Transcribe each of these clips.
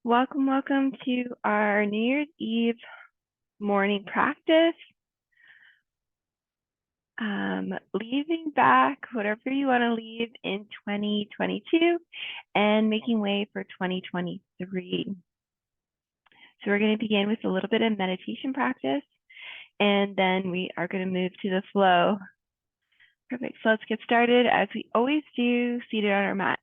Welcome to our New Year's Eve morning practice. Leaving back whatever you want to leave in 2022 and making way for 2023. So we're going to begin with a little bit of meditation practice, and then we are going to move to the flow. Perfect. So let's get started as we always do, seated on our mat.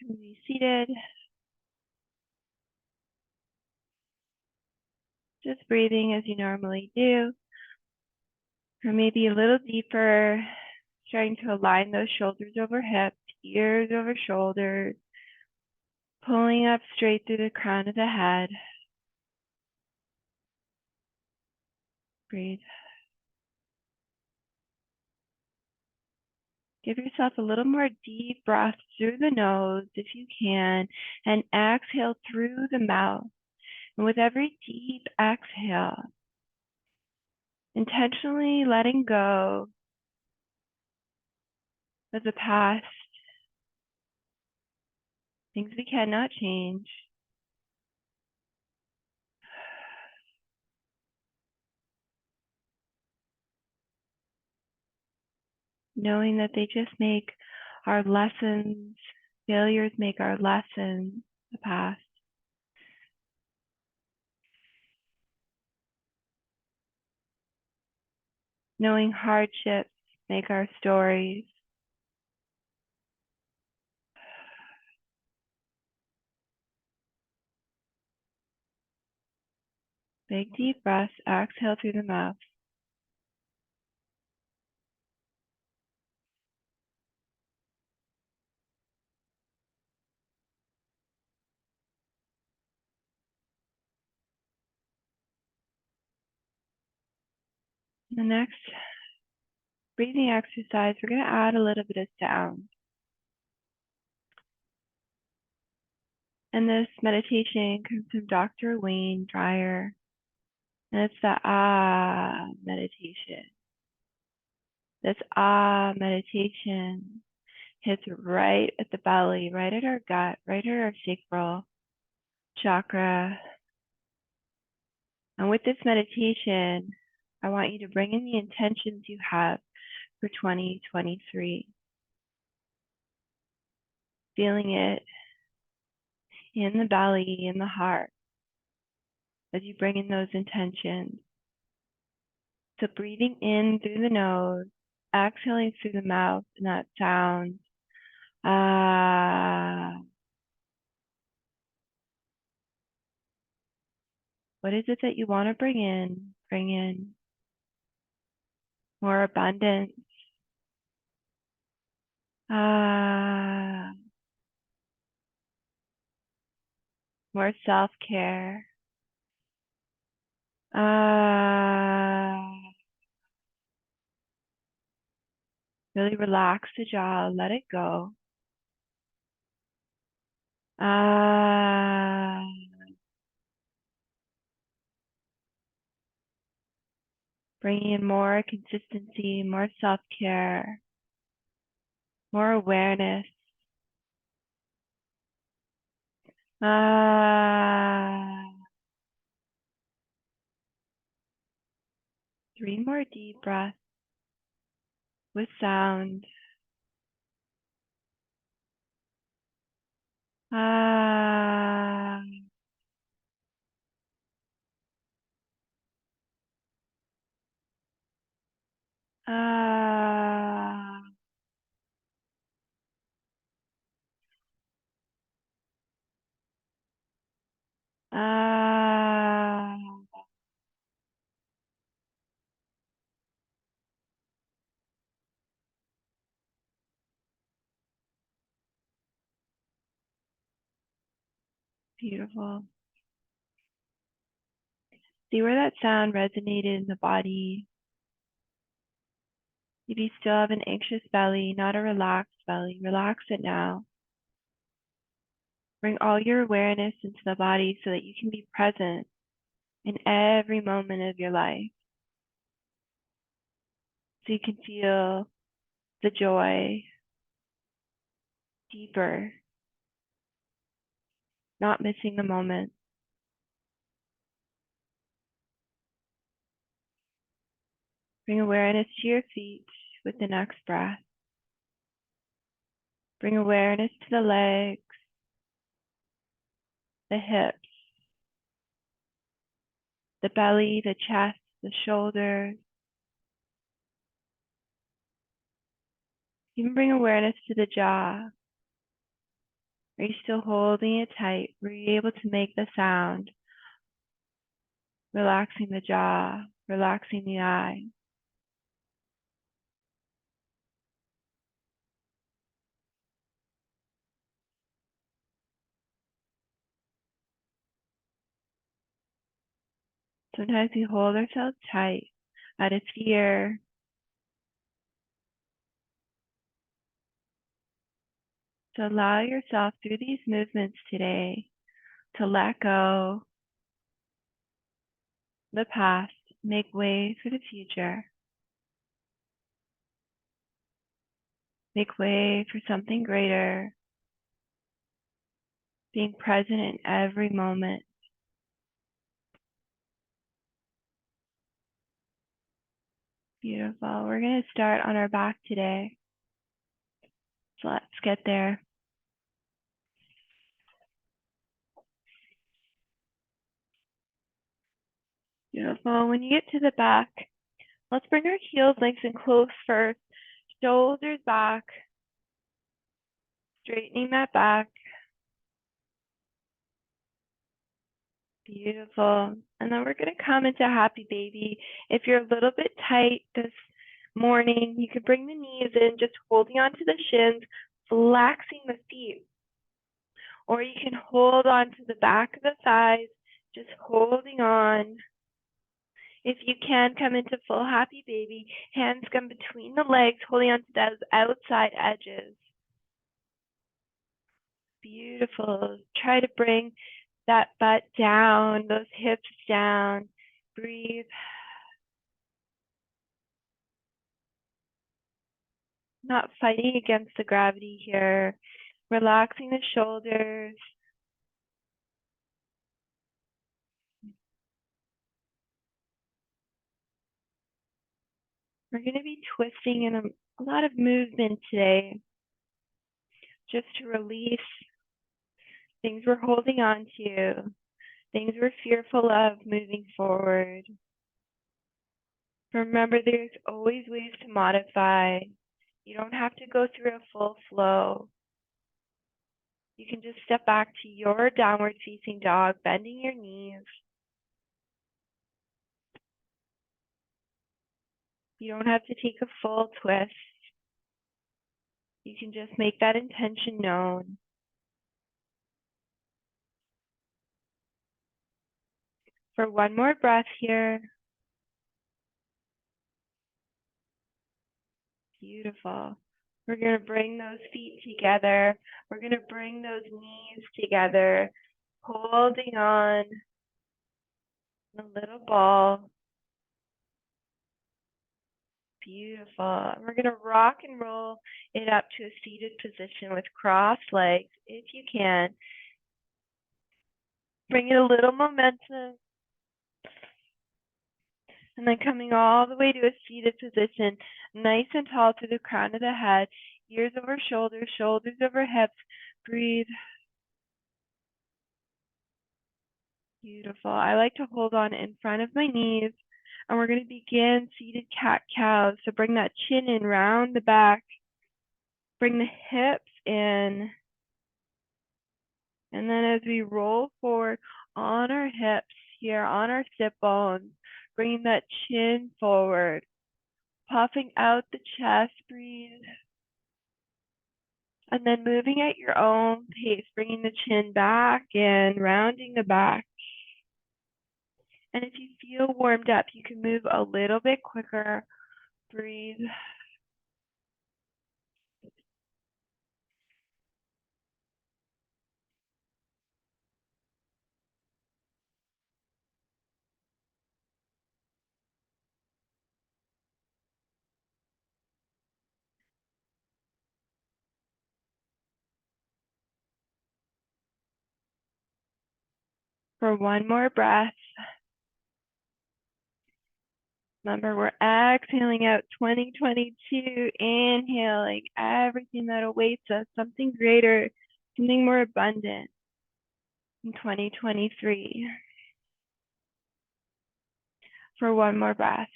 Be seated. Just breathing as you normally do. Or maybe a little deeper, trying to align those shoulders over hips, ears over shoulders, pulling up straight through the crown of the head. Breathe. Give yourself a little more deep breath through the nose if you can, and exhale through the mouth. And with every deep exhale, intentionally letting go of the past, things we cannot change. Knowing that they just make our lessons, failures make our lessons, the past. Knowing hardships make our stories. Big deep breaths, exhale through the mouth. The next breathing exercise, we're going to add a little bit of sound. And this meditation comes from Dr. Wayne Dyer. And it's the Ah meditation. This Ah meditation hits right at the belly, right at our gut, right at our sacral chakra. And with this meditation, I want you to bring in the intentions you have for 2023. Feeling it in the belly, in the heart, as you bring in those intentions. So breathing in through the nose, exhaling through the mouth, and that sound, ah. What is it that you want to bring in? Bring in more abundance. Ah. More self-care. Ah. Really relax the jaw, let it go. Ah. Bringing in more consistency, more self-care, more awareness. Ah. 3 more deep breaths with sound. Ah. Ah. Ah. Beautiful. See where that sound resonated in the body. If you still have an anxious belly, not a relaxed belly, relax it now. Bring all your awareness into the body so that you can be present in every moment of your life. So you can feel the joy deeper, not missing the moment. Bring awareness to your feet with the next breath. Bring awareness to the legs, the hips, the belly, the chest, the shoulders. Even bring awareness to the jaw. Are you still holding it tight? Were you able to make the sound? Relaxing the jaw, relaxing the eyes. Sometimes we hold ourselves tight out of fear. So allow yourself through these movements today to let go the past, make way for the future. Make way for something greater, being present in every moment. Beautiful. We're going to start on our back today. So let's get there. Beautiful. When you get to the back, let's bring our heels nice and close first. Shoulders back. Straightening that back. Beautiful. And then we're going to come into happy baby. If you're a little bit tight this morning, you can bring the knees in, just holding onto the shins, flexing the feet. Or you can hold on to the back of the thighs, just holding on. If you can, come into full happy baby. Hands come between the legs, holding onto those outside edges. Beautiful. Try to bring that butt down, those hips down. Breathe. Not fighting against the gravity here. Relaxing the shoulders. We're going to be twisting in a lot of movement today, just to release things we're holding on to, things we're fearful of moving forward. Remember, there's always ways to modify. You don't have to go through a full flow. You can just step back to your downward facing dog, bending your knees. You don't have to take a full twist. You can just make that intention known. For one more breath here. Beautiful. We're going to bring those feet together. We're going to bring those knees together, holding on a little ball. Beautiful. We're going to rock and roll it up to a seated position with crossed legs if you can. Bring it a little momentum. And then coming all the way to a seated position, nice and tall to the crown of the head, ears over shoulders, shoulders over hips. Breathe. Beautiful. I like to hold on in front of my knees. And we're going to begin seated cat-cow. So bring that chin in, round the back. Bring the hips in. And then as we roll forward on our hips here, on our sit bones, bringing that chin forward. Puffing out the chest, breathe. And then moving at your own pace, bringing the chin back in, rounding the back. And if you feel warmed up, you can move a little bit quicker. Breathe. For one more breath. Remember, we're exhaling out 2022, inhaling everything that awaits us, something greater, something more abundant in 2023. For one more breath.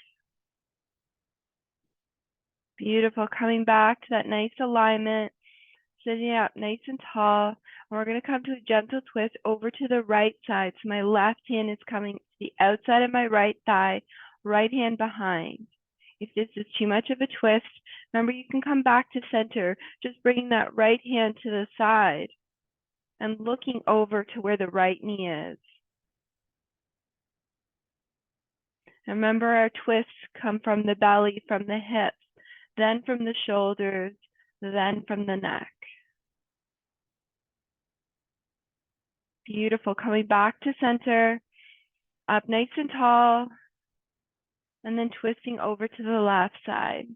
Beautiful. Coming back to that nice alignment, sitting up nice and tall. And we're going to come to a gentle twist over to the right side. So my left hand is coming to the outside of my right thigh, right hand behind. If this is too much of a twist, remember you can come back to center, just bringing that right hand to the side and looking over to where the right knee is. And remember, our twists come from the belly, from the hips, then from the shoulders, then from the neck. Beautiful. Coming back to center, up nice and tall, and then twisting over to the left side.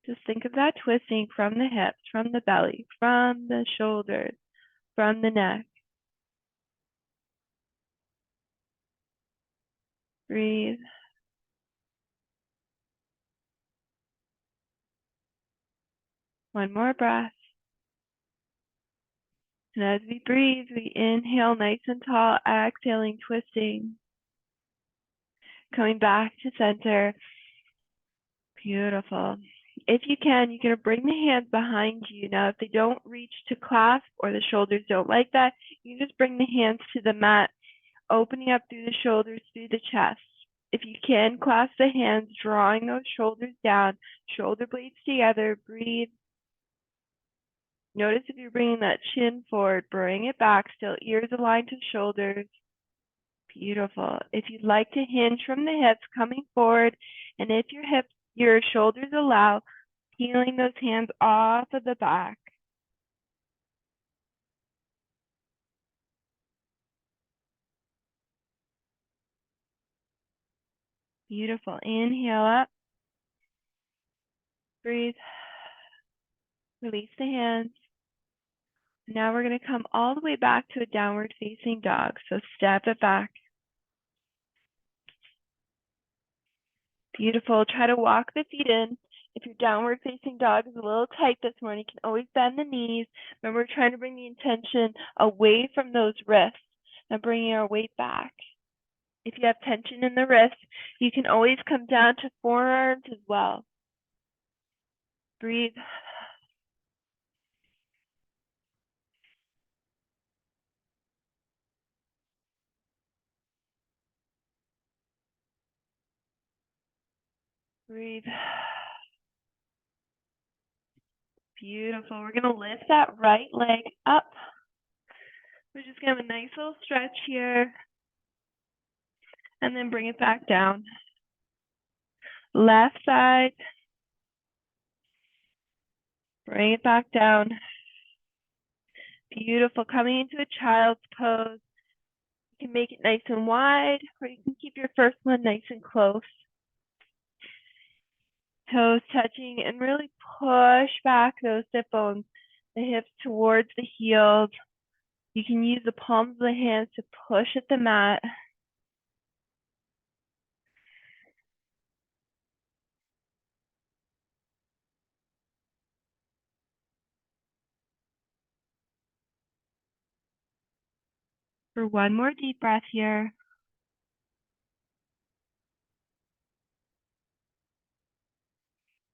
Just think of that twisting from the hips, from the belly, from the shoulders, from the neck. Breathe. One more breath. And as we breathe, we inhale nice and tall, exhaling, twisting. Coming back to center. Beautiful. If you can, you're going to bring the hands behind you. Now, if they don't reach to clasp or the shoulders don't like that, you can just bring the hands to the mat, opening up through the shoulders, through the chest. If you can, clasp the hands, drawing those shoulders down, shoulder blades together, breathe. Notice if you're bringing that chin forward, bring it back, still ears aligned to shoulders. Beautiful. If you'd like to hinge from the hips, coming forward, and if your shoulders allow, peeling those hands off of the back. Beautiful. Inhale up. Breathe. Release the hands. Now we're going to come all the way back to a downward facing dog. So step it back. Beautiful. Try to walk the feet in. If your downward facing dog is a little tight this morning, you can always bend the knees. Remember, we're trying to bring the intention away from those wrists and bringing our weight back. If you have tension in the wrists, you can always come down to forearms as well. Breathe. Breathe. Beautiful. We're going to lift that right leg up. We're just going to have a nice little stretch here. And then bring it back down. Left side. Bring it back down. Beautiful. Coming into a child's pose. You can make it nice and wide, or you can keep your first one nice and close. Toes touching, and really push back those hip bones, the hips towards the heels. You can use the palms of the hands to push at the mat. For one more deep breath here.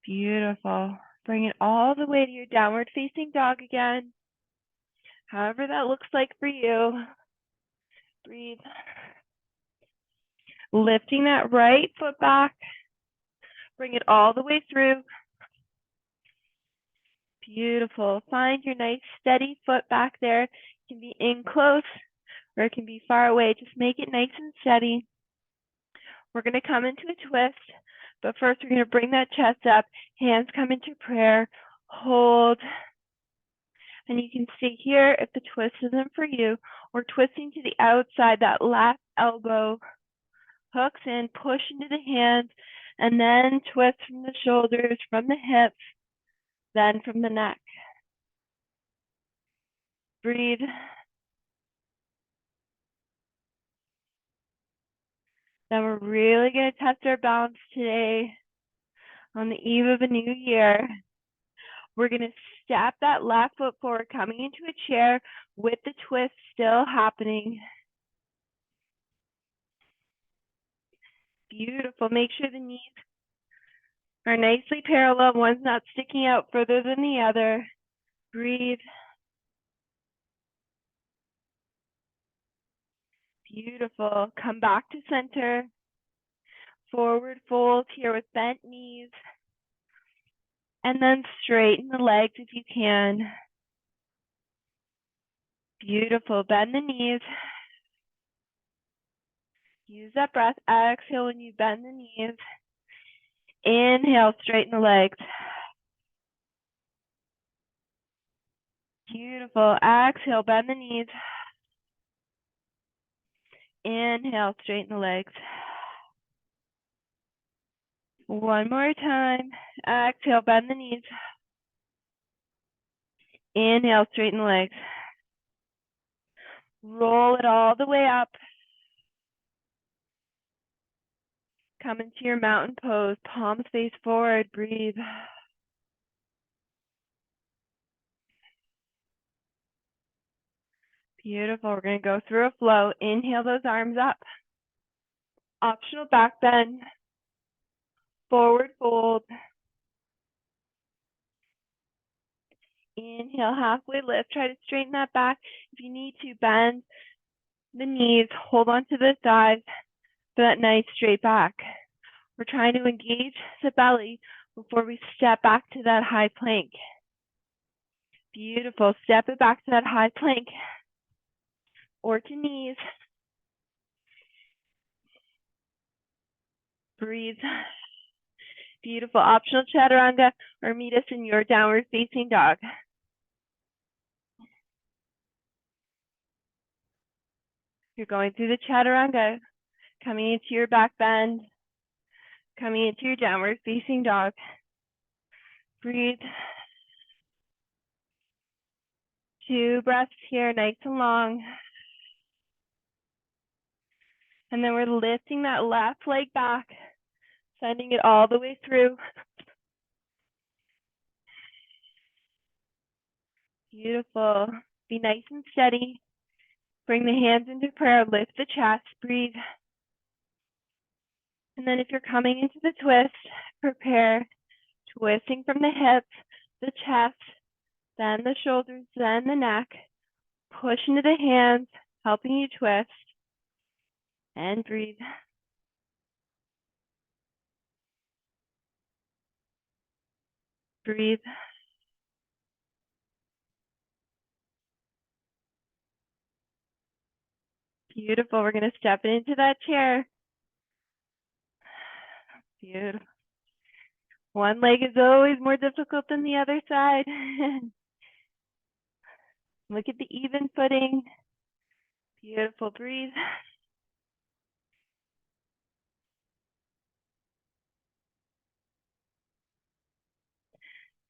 Beautiful. Bring it all the way to your downward facing dog again. However that looks like for you. Breathe. Lifting that right foot back. Bring it all the way through. Beautiful. Find your nice steady foot back there. It can be in close or it can be far away. Just make it nice and steady. We're going to come into a twist, but first we're going to bring that chest up. Hands come into prayer. Hold. And you can see here, if the twist isn't for you, we're twisting to the outside. That left elbow hooks in, push into the hands, and then twist from the shoulders, from the hips, then from the neck. Breathe. Then we're really going to test our balance today on the eve of a new year. We're going to step that left foot forward, coming into a chair with the twist still happening. Beautiful. Make sure the knees are nicely parallel. One's not sticking out further than the other. Breathe. Beautiful. Come back to center. Forward fold here with bent knees. And then straighten the legs if you can. Beautiful. Bend the knees. Use that breath. Exhale when you bend the knees. Inhale, straighten the legs. Beautiful. Exhale, bend the knees. Inhale, straighten the legs. One more time. Exhale, bend the knees. Inhale, straighten the legs. Roll it all the way up. Come into your mountain pose. Palms face forward. Breathe. Beautiful. We're going to go through a flow. Inhale those arms up. Optional back bend. Forward fold. Inhale, halfway lift. Try to straighten that back. If you need to, bend the knees. Hold on to the thighs for that nice straight back. We're trying to engage the belly before we step back to that high plank. Beautiful. Step it back to that high plank or to knees. Breathe. Beautiful. Optional chaturanga or meet us in your downward facing dog. You're going through the chaturanga, coming into your back bend, coming into your downward facing dog. Breathe. 2 breaths here, nice and long. And then we're lifting that left leg back, sending it all the way through. Beautiful. Be nice and steady. Bring the hands into prayer, lift the chest, breathe. And then if you're coming into the twist, prepare, twisting from the hips, the chest, then the shoulders, then the neck. Push into the hands, helping you twist. And breathe. Breathe. Beautiful. We're going to step into that chair. Beautiful. One leg is always more difficult than the other side. Look at the even footing. Beautiful. Breathe.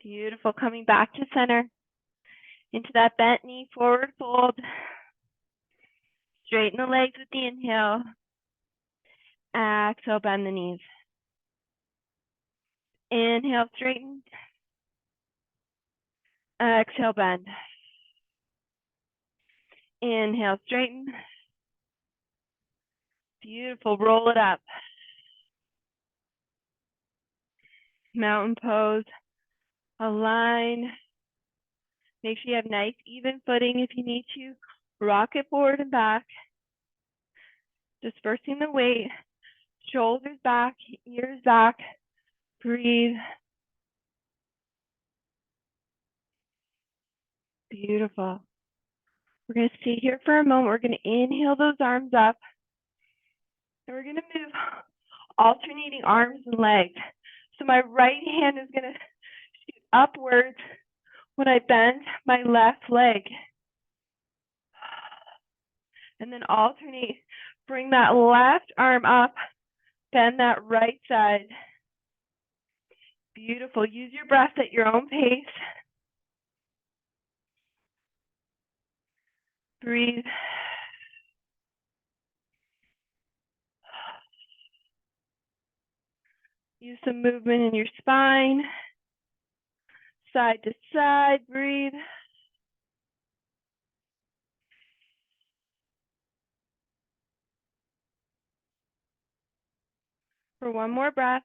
Beautiful. Coming back to center. Into that bent knee, forward fold. Straighten the legs with the inhale. Exhale, bend the knees. Inhale, straighten. Exhale, bend. Inhale, straighten. Beautiful. Roll it up. Mountain pose. Align. Make sure you have nice, even footing if you need to. Rock it forward and back. Dispersing the weight. Shoulders back, ears back. Breathe. Beautiful. We're going to stay here for a moment. We're going to inhale those arms up. And we're going to move alternating arms and legs. So my right hand is going to shoot upwards when I bend my left leg. And then alternate. Bring that left arm up. Bend that right side. Beautiful. Use your breath at your own pace. Breathe. Use some movement in your spine. Side to side, breathe. For one more breath.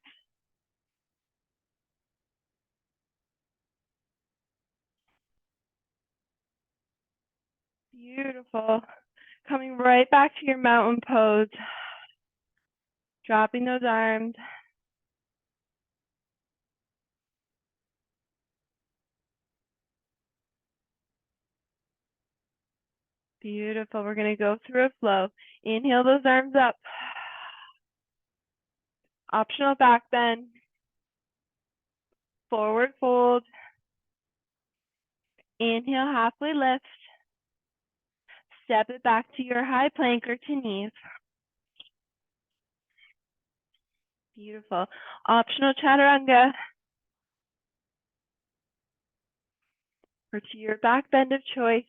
Beautiful. Coming right back to your mountain pose. Dropping those arms. Beautiful. We're going to go through a flow. Inhale those arms up. Optional back bend. Forward fold. Inhale, halfway lift. Step it back to your high plank or to knees. Beautiful. Optional chaturanga. Or to your back bend of choice.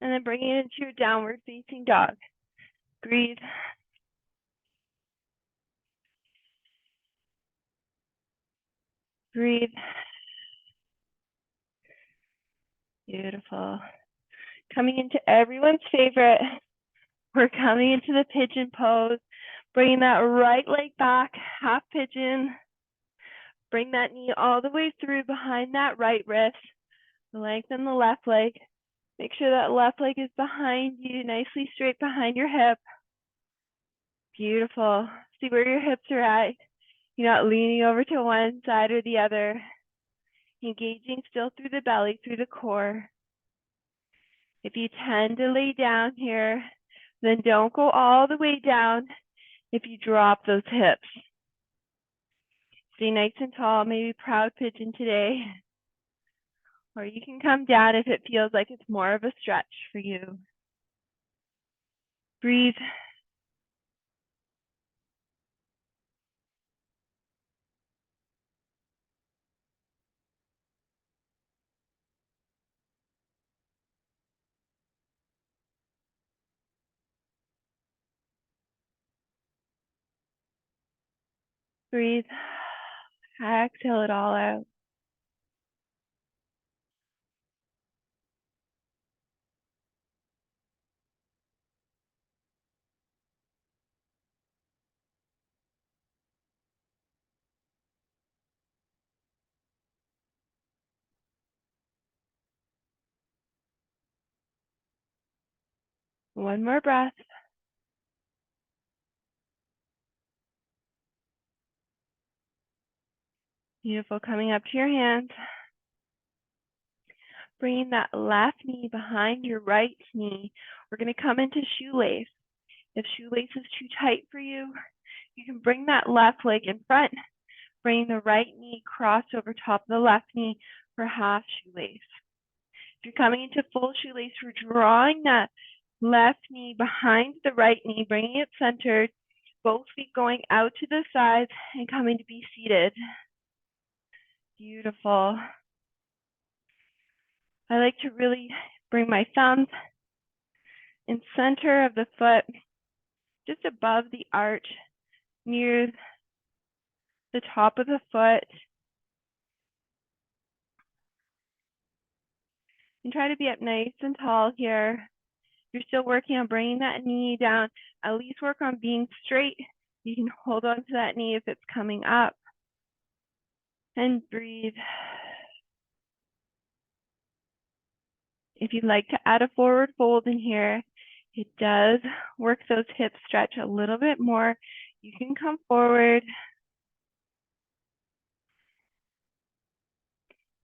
And then bringing it into your downward facing dog. Breathe. Breathe. Beautiful. Coming into everyone's favorite. We're coming into the pigeon pose. Bringing that right leg back, half pigeon. Bring that knee all the way through behind that right wrist. Lengthen the left leg. Make sure that left leg is behind you, nicely straight behind your hip. Beautiful. See where your hips are at. You're not leaning over to one side or the other. Engaging still through the belly, through the core. If you tend to lay down here, then don't go all the way down if you drop those hips. Stay nice and tall, maybe proud pigeon today. Or you can come down if it feels like it's more of a stretch for you. Breathe. Breathe. Exhale it all out. One more breath. Beautiful. Coming up to your hands. Bringing that left knee behind your right knee. We're going to come into shoelace. If shoelace is too tight for you, you can bring that left leg in front. Bring the right knee cross over top of the left knee for half shoelace. If you're coming into full shoelace, we're drawing that left knee behind the right knee, bringing it centered, both feet going out to the sides and coming to be seated. Beautiful. I like to really bring my thumbs in center of the foot, just above the arch, near the top of the foot. And try to be up nice and tall here. You're still working on bringing that knee down. At least work on being straight. You can hold on to that knee if it's coming up. And breathe. If you'd like to add a forward fold in here, it does work those hips stretch a little bit more. You can come forward,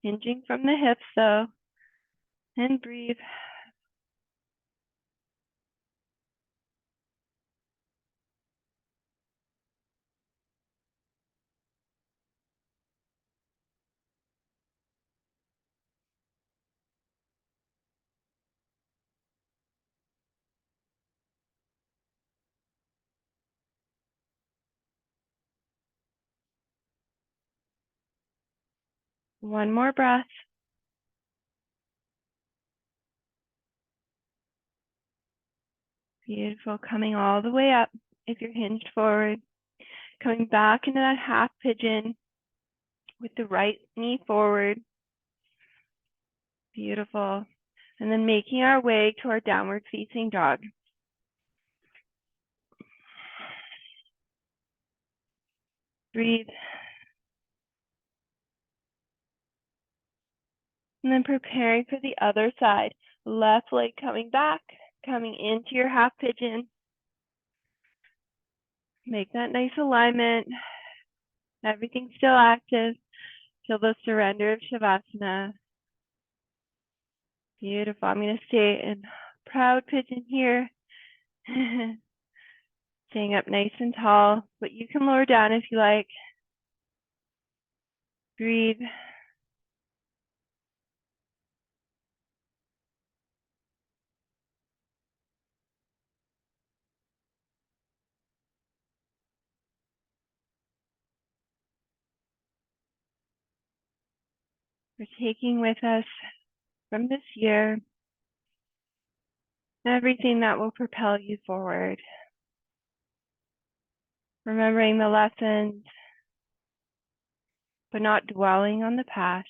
hinging from the hips though, and breathe. One more breath. Beautiful, coming all the way up if you're hinged forward. Coming back into that half pigeon with the right knee forward. Beautiful. And then making our way to our downward facing dog. Breathe. And then preparing for the other side. Left leg coming back, coming into your half pigeon. Make that nice alignment. Everything's still active. Feel the surrender of Shavasana. Beautiful. I'm going to stay in proud pigeon here. Staying up nice and tall, but you can lower down if you like. Breathe. We're taking with us from this year everything that will propel you forward. Remembering the lessons, but not dwelling on the past.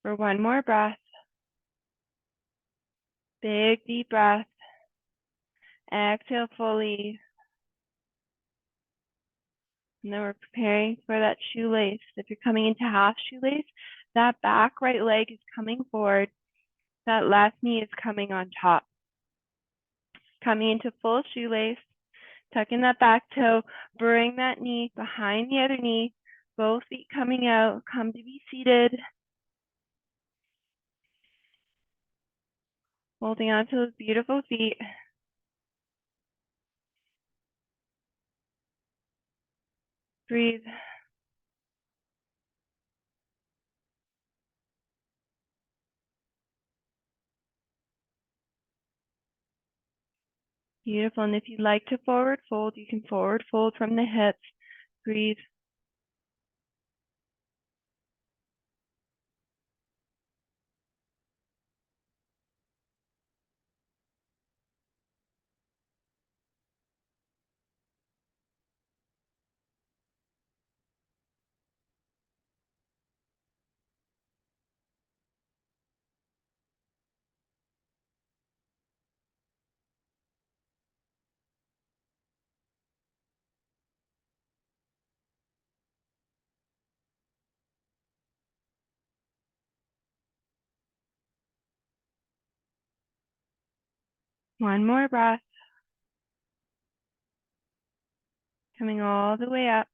For one more breath. Big deep breath. Exhale fully. And then we're preparing for that shoelace. If you're coming into half shoelace, that back right leg is coming forward. That left knee is coming on top. Coming into full shoelace. Tuck in that back toe. Bring that knee behind the other knee. Both feet coming out. Come to be seated. Holding on to those beautiful feet. Breathe. Beautiful. And if you'd like to forward fold, you can forward fold from the hips. Breathe. One more breath. Coming all the way up.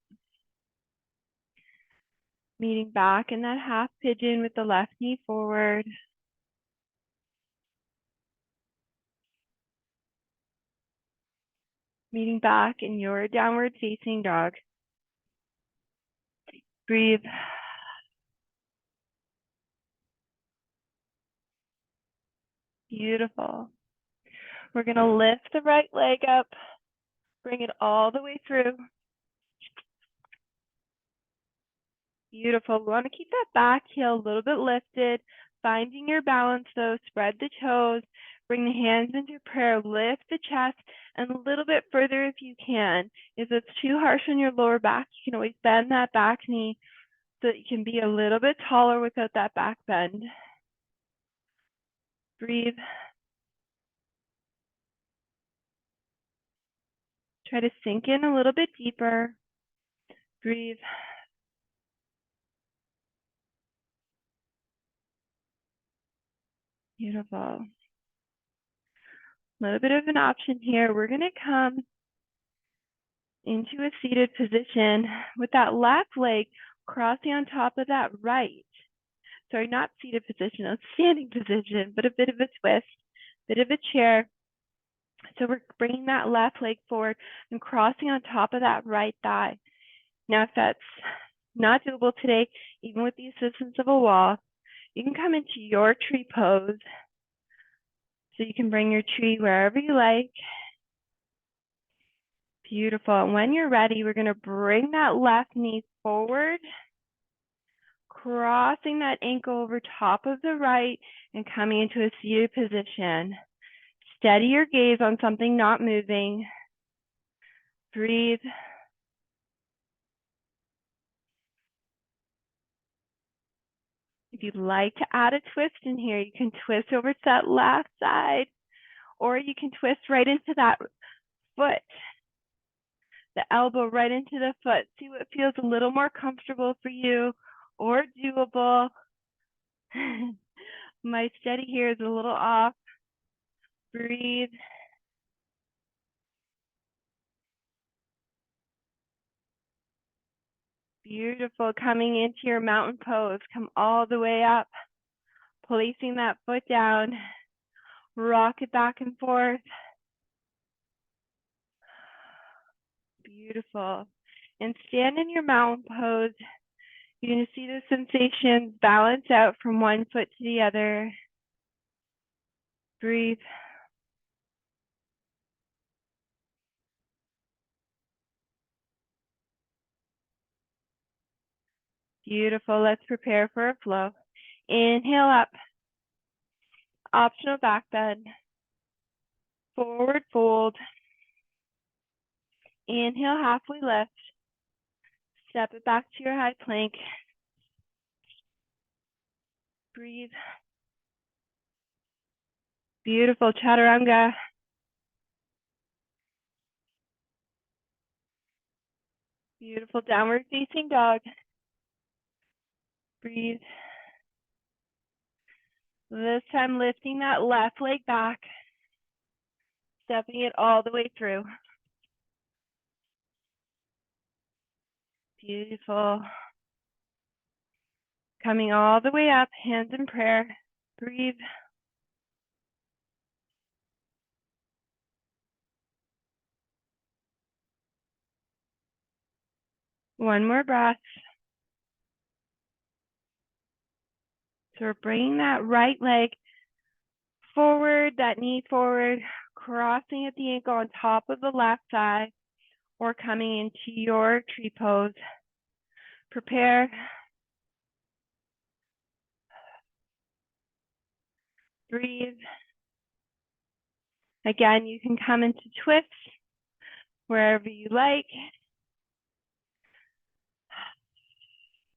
Meeting back in that half pigeon with the left knee forward. Meeting back in your downward facing dog. Breathe. Beautiful. We're going to lift the right leg up. Bring it all the way through. Beautiful. We want to keep that back heel a little bit lifted. Finding your balance though. Spread the toes. Bring the hands into prayer. Lift the chest and a little bit further if you can. If it's too harsh on your lower back, you can always bend that back knee so that you can be a little bit taller without that back bend. Breathe. Try to sink in a little bit deeper. Breathe. Beautiful. A little bit of an option here. We're going to come into a seated position with that left leg crossing on top of that right. Sorry, not seated position, a standing position, but a bit of a twist, bit of a chair. So we're bringing that left leg forward and crossing on top of that right thigh. Now, if that's not doable today, even with the assistance of a wall, you can come into your tree pose. So you can bring your tree wherever you like. Beautiful. And when you're ready, we're going to bring that left knee forward, crossing that ankle over top of the right and coming into a seated position. Steady your gaze on something not moving. Breathe. If you'd like to add a twist in here, you can twist over to that left side, or you can twist right into that foot, the elbow right into the foot. See what feels a little more comfortable for you or doable. My steady here is a little off. Breathe. Beautiful. Coming into your mountain pose. Come all the way up. Placing that foot down. Rock it back and forth. Beautiful. And stand in your mountain pose. You're going to see the sensations balance out from one foot to the other. Breathe. Beautiful. Let's prepare for a flow. Inhale up. Optional back bend. Forward fold. Inhale, halfway lift. Step it back to your high plank. Breathe. Beautiful. Chaturanga. Beautiful. Downward facing dog. Breathe. This time lifting that left leg back. Stepping it all the way through. Beautiful. Coming all the way up, hands in prayer. Breathe. One more breath. So we're bringing that right leg forward, that knee forward, crossing at the ankle on top of the left thigh, or coming into your tree pose. Prepare. Breathe. Again, you can come into twist wherever you like.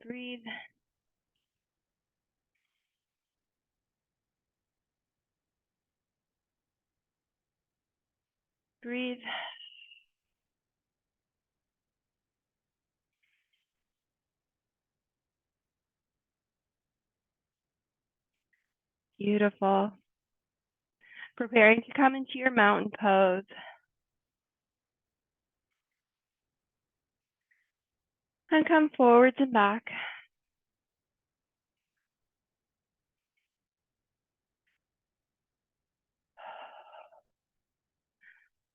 Breathe. Breathe. Beautiful. Preparing to come into your mountain pose. And come forwards and back.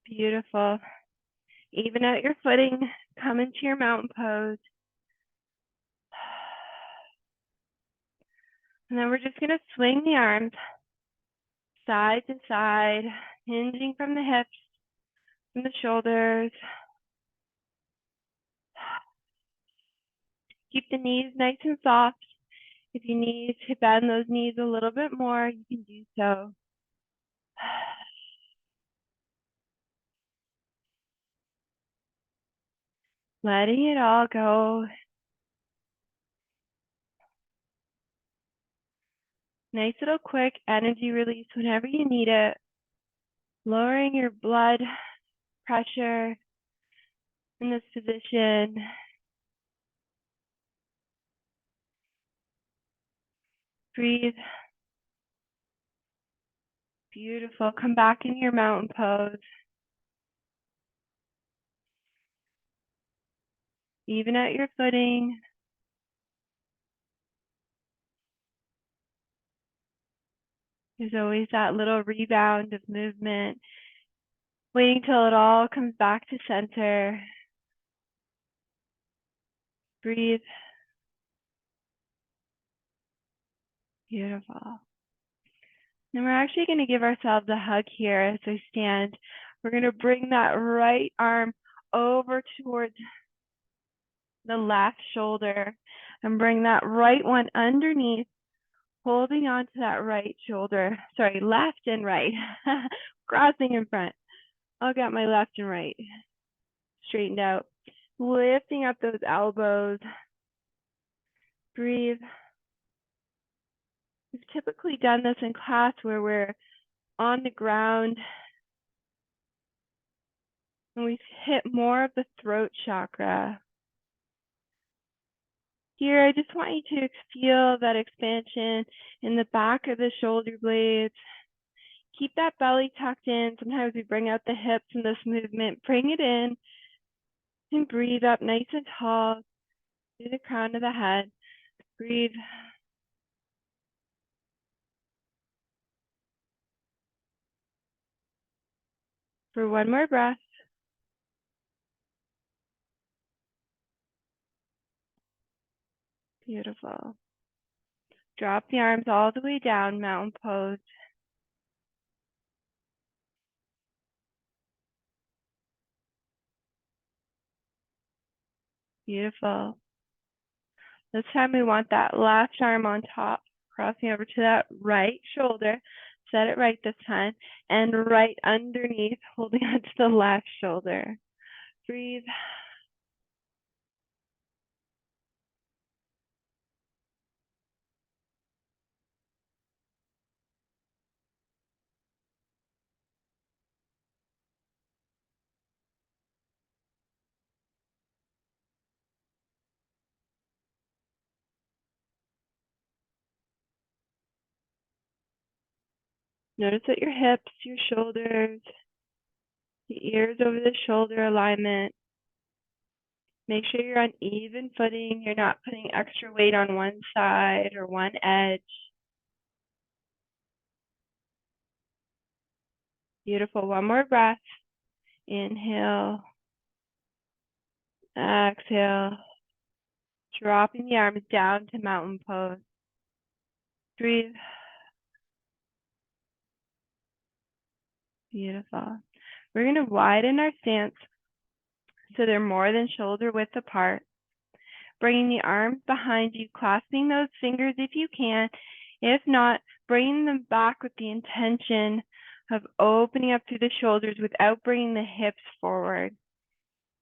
Beautiful. Even out your footing, come into your mountain pose. And then we're just going to swing the arms side to side, hinging from the hips, from the shoulders. Keep the knees nice and soft. If you need to bend those knees a little bit more, you can do so. Letting it all go. Nice little quick energy release whenever you need it. Lowering your blood pressure in this position. Breathe. Beautiful. Come back in your mountain pose. Even at your footing. There's always that little rebound of movement. Waiting till it all comes back to center. Breathe. Beautiful. And we're actually going to give ourselves a hug here as we stand. We're going to bring that right arm over towards the left shoulder and bring that right one underneath, holding on to that right shoulder. Sorry, left and right, crossing in front. I'll get my left and right straightened out. Lifting up those elbows. Breathe. We've typically done this in class where we're on the ground and we've hit more of the throat chakra. Here, I just want you to feel that expansion in the back of the shoulder blades. Keep that belly tucked in. Sometimes we bring out the hips in this movement. Bring it in and breathe up nice and tall through the crown of the head. Breathe. For one more breath. Beautiful. Drop the arms all the way down, mountain pose. Beautiful. This time we want that left arm on top, crossing over to that right shoulder. Set it right this time. And right underneath, holding onto the left shoulder. Breathe. Notice that your hips, your shoulders, the ears over the shoulder alignment. Make sure you're on even footing. You're not putting extra weight on one side or one edge. Beautiful. One more breath. Inhale. Exhale. Dropping the arms down to mountain pose. Breathe. Beautiful. We're going to widen our stance so they're more than shoulder width apart. Bringing the arms behind you, clasping those fingers if you can. If not, bringing them back with the intention of opening up through the shoulders without bringing the hips forward.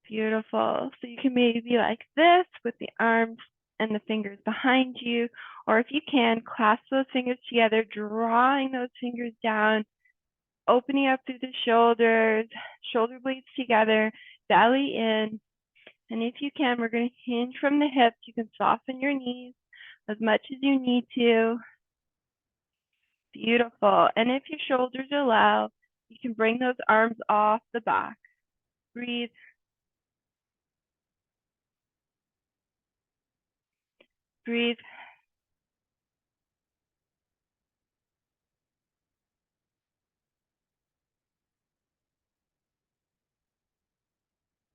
Beautiful. So you can maybe be like this with the arms and the fingers behind you, or if you can, clasp those fingers together, drawing those fingers down, opening up through the shoulders, shoulder blades together, belly in. And if you can, we're going to hinge from the hips. You can soften your knees as much as you need to. Beautiful. And if your shoulders allow, you can bring those arms off the back. Breathe. Breathe.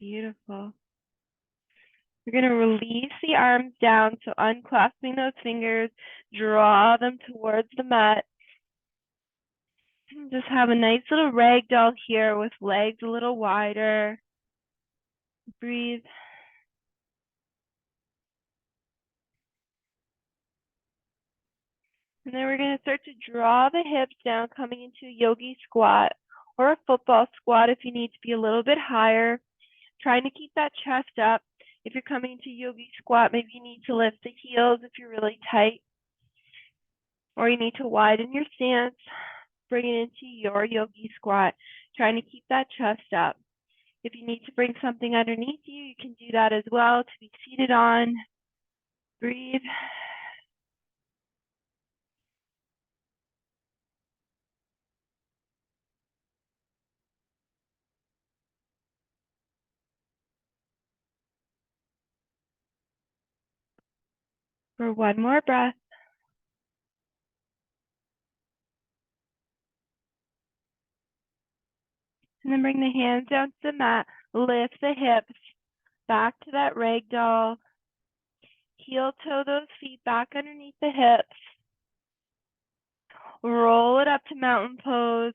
Beautiful. You're going to release the arms down, so unclasping those fingers, draw them towards the mat. Just have a nice little ragdoll here with legs a little wider. Breathe. And then we're going to start to draw the hips down, coming into a yogi squat or a football squat if you need to be a little bit higher. Trying to keep that chest up. If you're coming to yogi squat, maybe you need to lift the heels if you're really tight. Or you need to widen your stance. Bring it into your yogi squat. Trying to keep that chest up. If you need to bring something underneath you, you can do that as well to be seated on. Breathe. For one more breath. And then bring the hands down to the mat. Lift the hips back to that ragdoll. Heel toe those feet back underneath the hips. Roll it up to mountain pose.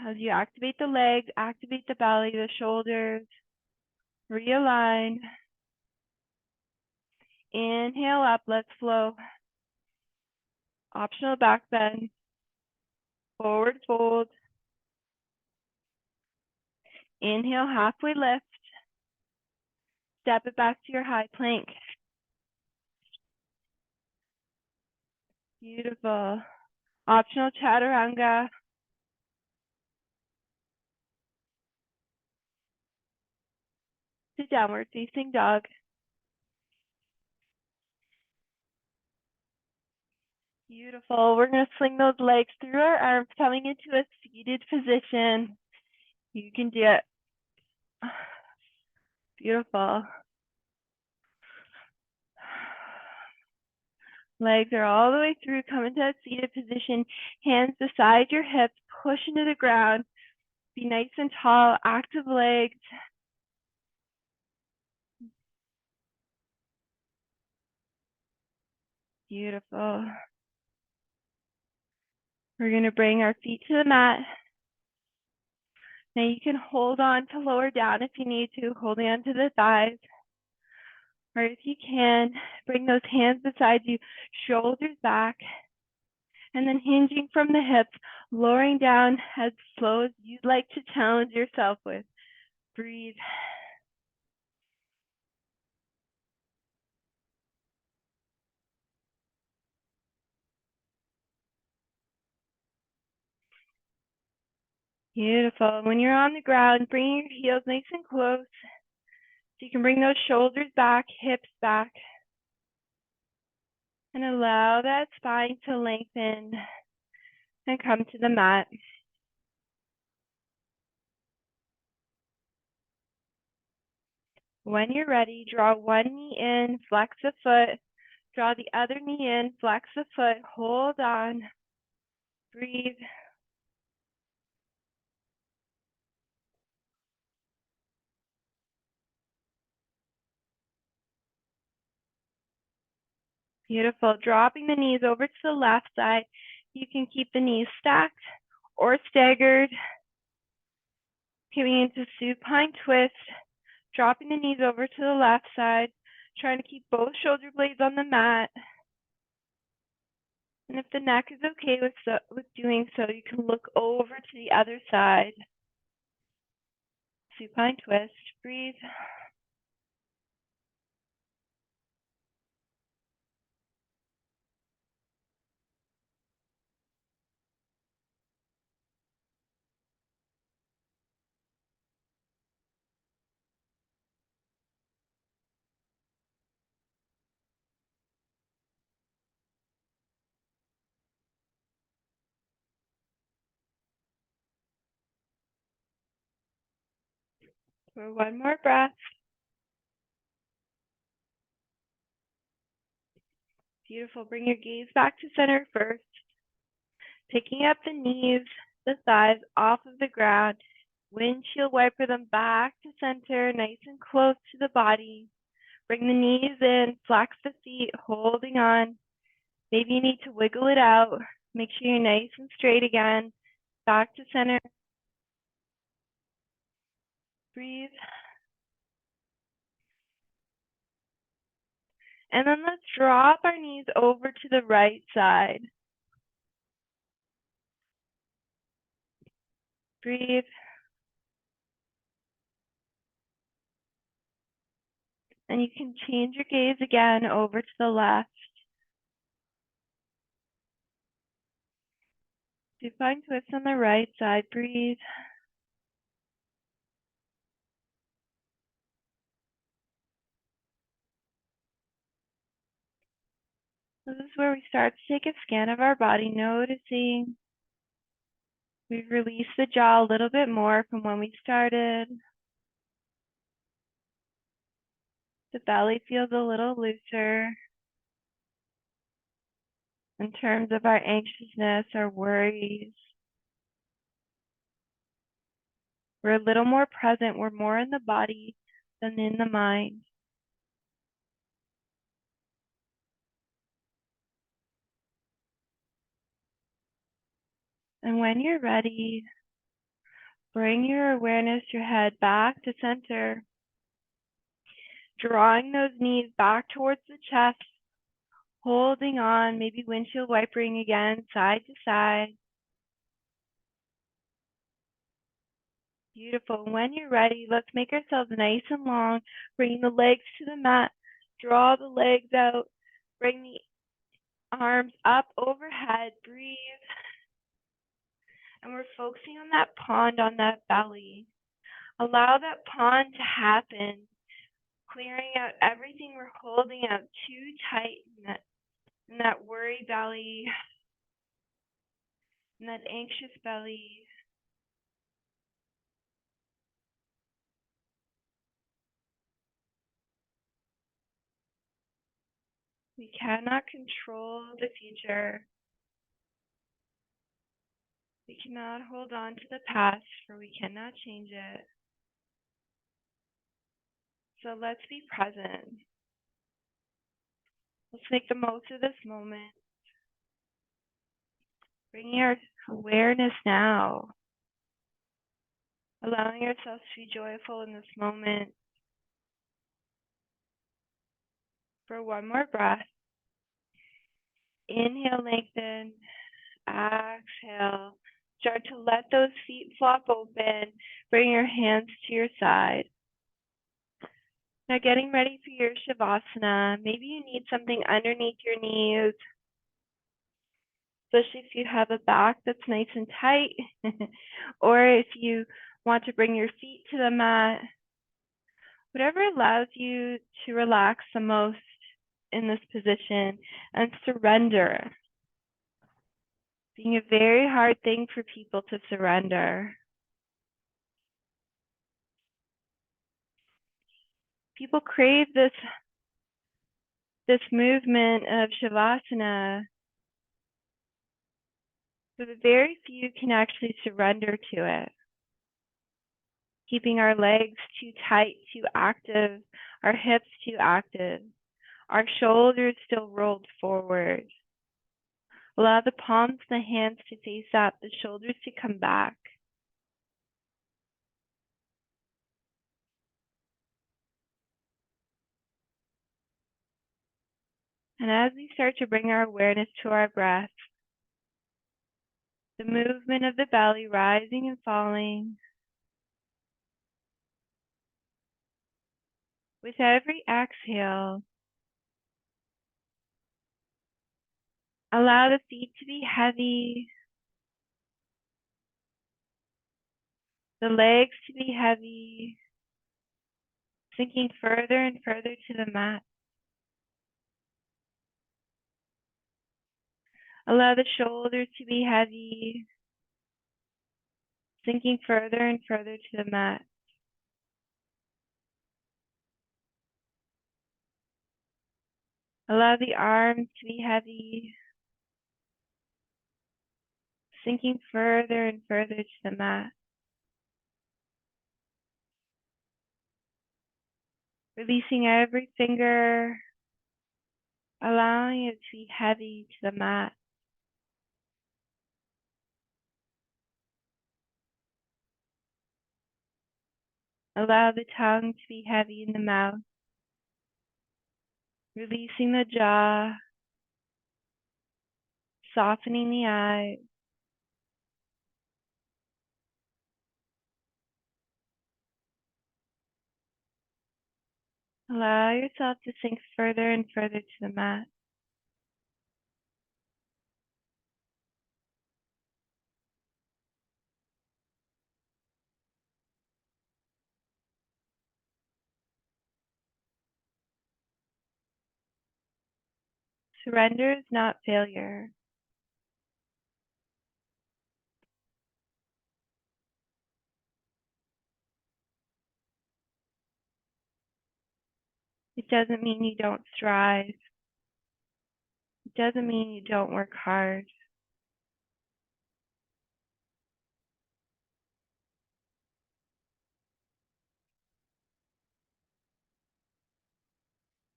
As you activate the legs, activate the belly, the shoulders, realign. Inhale up, let's flow. Optional back bend, forward fold. Inhale, halfway lift. Step it back to your high plank. Beautiful. Optional chaturanga. To downward facing dog. Beautiful. We're going to swing those legs through our arms, coming into a seated position. You can do it. Beautiful. Legs are all the way through. Come into a seated position. Hands beside your hips. Push into the ground. Be nice and tall. Active legs. Beautiful. We're going to bring our feet to the mat. Now you can hold on to lower down if you need to, holding on to the thighs. Or if you can, bring those hands beside you, shoulders back, and then hinging from the hips, lowering down as slow as you'd like to challenge yourself with. Breathe. Beautiful. When you're on the ground, bring your heels nice and close. So you can bring those shoulders back, hips back. And allow that spine to lengthen and come to the mat. When you're ready, draw one knee in, flex the foot. Draw the other knee in, flex the foot, hold on. Breathe. Beautiful. Dropping the knees over to the left side. You can keep the knees stacked or staggered. Coming into supine twist. Dropping the knees over to the left side. Trying to keep both shoulder blades on the mat. And if the neck is okay with doing so, you can look over to the other side. Supine twist. Breathe. For one more breath. Beautiful. Bring your gaze back to center first. Picking up the knees, the thighs off of the ground. Windshield wiper them back to center, nice and close to the body. Bring the knees in, flex the feet, holding on. Maybe you need to wiggle it out. Make sure you're nice and straight again. Back to center. Breathe. And then let's drop our knees over to the right side. Breathe. And you can change your gaze again over to the left. Supine twist on the right side. Breathe. This is where we start to take a scan of our body, noticing we've released the jaw a little bit more from when we started. The belly feels a little looser in terms of our anxiousness or worries. We're a little more present. We're more in the body than in the mind. And when you're ready, Bring your awareness, your head back to center. Drawing those knees back towards the chest. Holding on, maybe windshield wipering again, side to side. Beautiful. When you're ready, let's make ourselves nice and long. Bring the legs to the mat. Draw the legs out. Bring the arms up overhead. Breathe. And we're focusing on that pond, on that belly. Allow that pond to happen. Clearing out everything we're holding out too tight in that worry belly, in that anxious belly. We cannot control the future. We cannot hold on to the past, for we cannot change it. So let's be present. Let's make the most of this moment. Bringing our awareness now. Allowing ourselves to be joyful in this moment. For one more breath. Inhale, lengthen. Exhale. Start to let those feet flop open. Bring your hands to your side. Now getting ready for your Shavasana. Maybe you need something underneath your knees, especially if you have a back that's nice and tight, or if you want to bring your feet to the mat. Whatever allows you to relax the most in this position and surrender. Being a very hard thing for people to surrender. People crave this movement of Shavasana, but very few can actually surrender to it. Keeping our legs too tight, too active, our hips too active, our shoulders still rolled forward. Allow the palms of the hands to face up, the shoulders to come back. And as we start to bring our awareness to our breath, the movement of the belly rising and falling. With every exhale, allow the feet to be heavy, the legs to be heavy, sinking further and further to the mat. Allow the shoulders to be heavy, sinking further and further to the mat. Allow the arms to be heavy, sinking further and further to the mat. Releasing every finger, allowing it to be heavy to the mat. Allow the tongue to be heavy in the mouth. Releasing the jaw, softening the eyes. Allow yourself to sink further and further to the mat. Surrender is not failure. It doesn't mean you don't strive. It doesn't mean you don't work hard.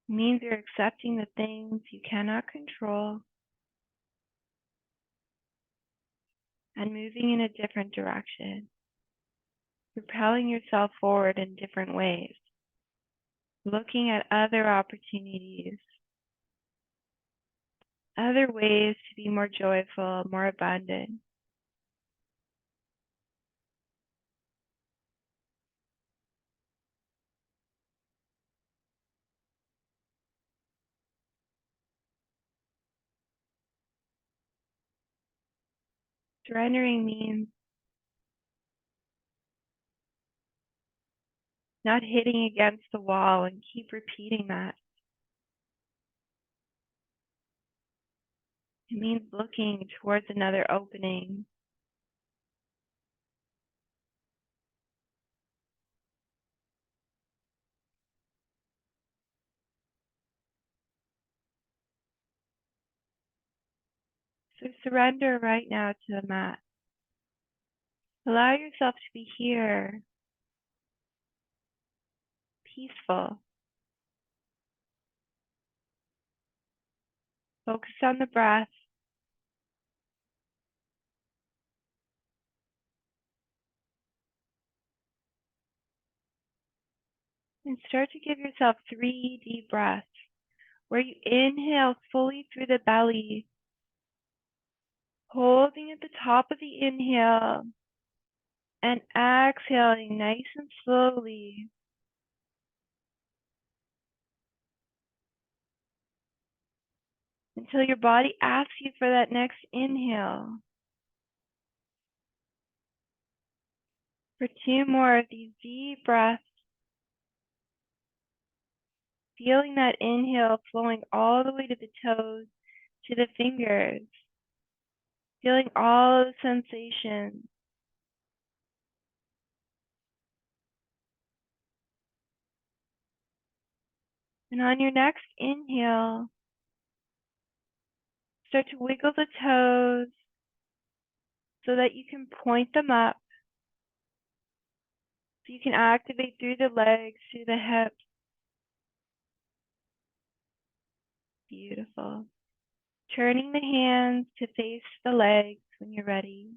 It means you're accepting the things you cannot control and moving in a different direction. propelling yourself forward in different ways, looking at other opportunities, other ways to be more joyful, more abundant. Surrendering means not hitting against the wall and keep repeating that. It means looking towards another opening. So surrender right now to the mat. Allow yourself to be here, peaceful. Focus on the breath. And start to give yourself 3 deep breaths where you inhale fully through the belly, holding at the top of the inhale and exhaling nice and slowly. Until your body asks you for that next inhale. For 2 more of these deep breaths, feeling that inhale flowing all the way to the toes, to the fingers, feeling all the sensations. And on your next inhale, start to wiggle the toes so that you can point them up. So you can activate through the legs, through the hips. Beautiful. Turning the hands to face the legs when you're ready.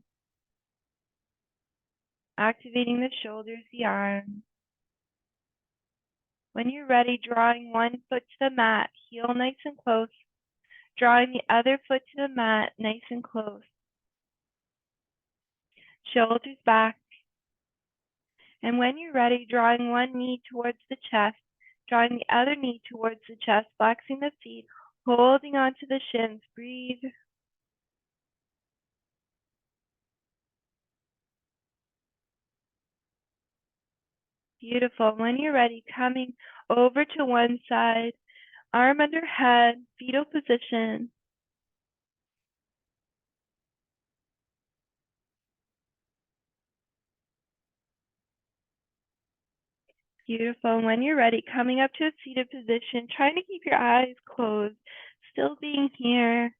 Activating the shoulders, the arms. When you're ready, drawing one foot to the mat, heel nice and close. Drawing the other foot to the mat, nice and close. Shoulders back. And when you're ready, drawing one knee towards the chest, drawing the other knee towards the chest, flexing the feet, holding onto the shins. Breathe. Beautiful. When you're ready, coming over to one side, arm under head, fetal position. Beautiful. When you're ready, coming up to a seated position, trying to keep your eyes closed, still being here,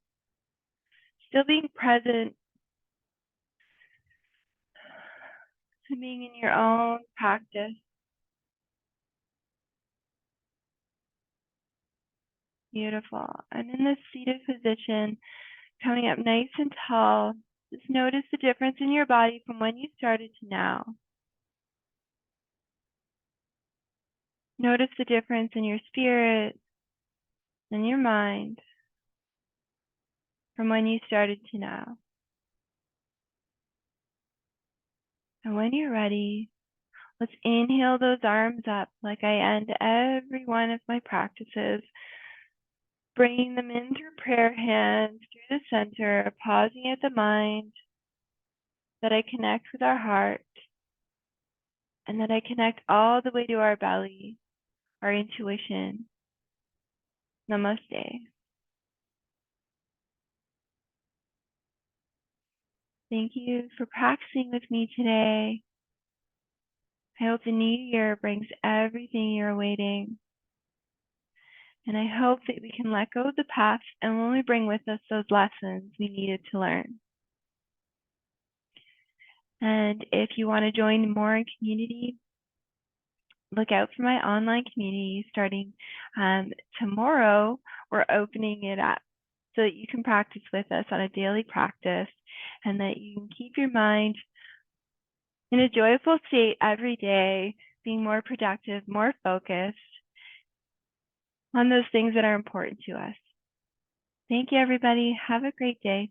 still being present, and being in your own practice. Beautiful. And in this seated position, coming up nice and tall, just notice the difference in your body from when you started to now. Notice the difference in your spirit and your mind from when you started to now. And when you're ready, let's inhale those arms up like I end every one of my practices, bringing them in through prayer hands, through the center, pausing at the mind, that I connect with our heart, and that I connect all the way to our belly, our intuition. Namaste. Thank you for practicing with me today. I hope the new year brings everything you're awaiting. And I hope that we can let go of the past and only bring with us those lessons we needed to learn. And if you want to join more in community, look out for my online community starting tomorrow. We're opening it up so that you can practice with us on a daily practice and that you can keep your mind in a joyful state every day, being more productive, more focused on those things that are important to us. Thank you, everybody. Have a great day.